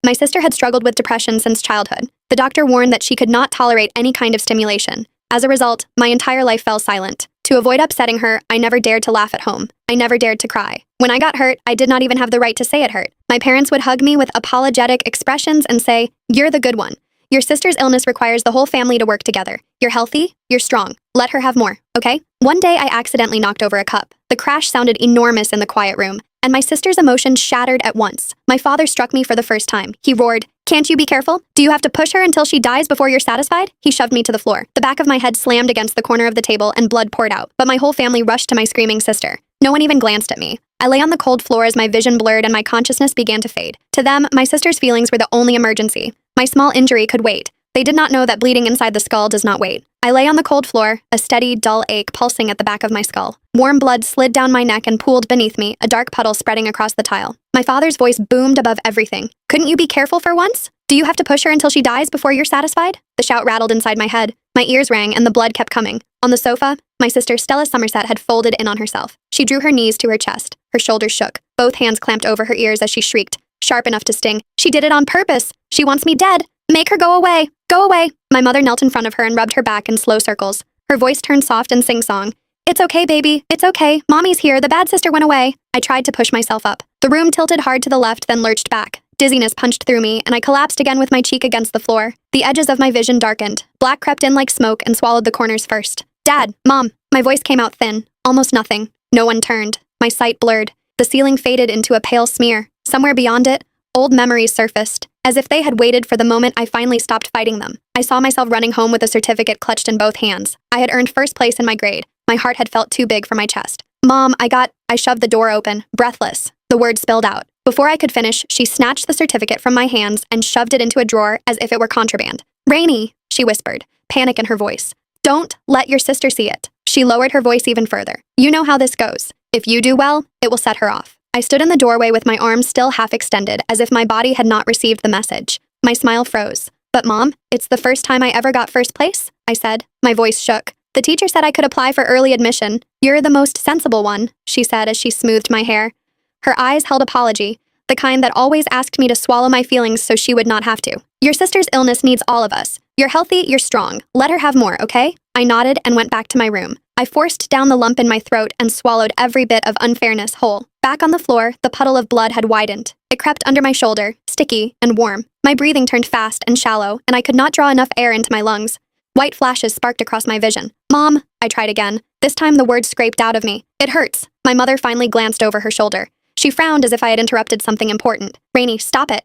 My sister had struggled with depression since childhood. The doctor warned that she could not tolerate any kind of stimulation. As a result, my entire life fell silent. To avoid upsetting her, I never dared to laugh at home. I never dared to cry. When I got hurt, I did not even have the right to say it hurt. My parents would hug me with apologetic expressions and say, "You're the good one. Your sister's illness requires the whole family to work together. You're healthy, you're strong. Let her have more, okay?" One day, I accidentally knocked over a cup. The crash sounded enormous in the quiet room, and my sister's emotions shattered at once. My father struck me for the first time. He roared, "Can't you be careful? Do you have to push her until she dies before you're satisfied?" He shoved me to the floor. The back of my head slammed against the corner of the table and blood poured out, but my whole family rushed to my screaming sister. No one even glanced at me. I lay on the cold floor as my vision blurred and my consciousness began to fade. To them, my sister's feelings were the only emergency. My small injury could wait. They did not know that bleeding inside the skull does not wait. I lay on the cold floor, a steady, dull ache pulsing at the back of my skull. Warm blood slid down my neck and pooled beneath me, a dark puddle spreading across the tile. My father's voice boomed above everything. "Couldn't you be careful for once? Do you have to push her until she dies before you're satisfied?" The shout rattled inside my head. My ears rang and the blood kept coming. On the sofa, my sister Stella Somerset had folded in on herself. She drew her knees to her chest. Her shoulders shook. Both hands clamped over her ears as she shrieked, sharp enough to sting. "She did it on purpose. She wants me dead. Make her go away. Go away." My mother knelt in front of her and rubbed her back in slow circles. Her voice turned soft and sing-song. "It's okay, baby. It's okay. Mommy's here. The bad sister went away." I tried to push myself up. The room tilted hard to the left, then lurched back. Dizziness punched through me, and I collapsed again with my cheek against the floor. The edges of my vision darkened. Black crept in like smoke and swallowed the corners first. "Dad, Mom." My voice came out thin. Almost nothing. No one turned. My sight blurred. The ceiling faded into a pale smear. Somewhere beyond it, old memories surfaced, as if they had waited for the moment I finally stopped fighting them. I saw myself running home with a certificate clutched in both hands. I had earned first place in my grade. My heart had felt too big for my chest. "Mom, I shoved the door open, breathless. The words spilled out. Before I could finish, she snatched the certificate from my hands and shoved it into a drawer as if it were contraband. "Rainy," she whispered, panic in her voice. "Don't let your sister see it." She lowered her voice even further. "You know how this goes. If you do well, it will set her off." I stood in the doorway with my arms still half extended, as if my body had not received the message. My smile froze. "But Mom, it's the first time I ever got first place," I said. My voice shook. "The teacher said I could apply for early admission. You're the most sensible one," she said as she smoothed my hair. Her eyes held apology, the kind that always asked me to swallow my feelings so she would not have to. "Your sister's illness needs all of us. You're healthy, you're strong. Let her have more, okay?" I nodded and went back to my room. I forced down the lump in my throat and swallowed every bit of unfairness whole. Back on the floor, the puddle of blood had widened. It crept under my shoulder, sticky and warm. My breathing turned fast and shallow, and I could not draw enough air into my lungs. White flashes sparked across my vision. "Mom," I tried again. This time the words scraped out of me. "It hurts." My mother finally glanced over her shoulder. She frowned as if I had interrupted something important. "Rainy, stop it."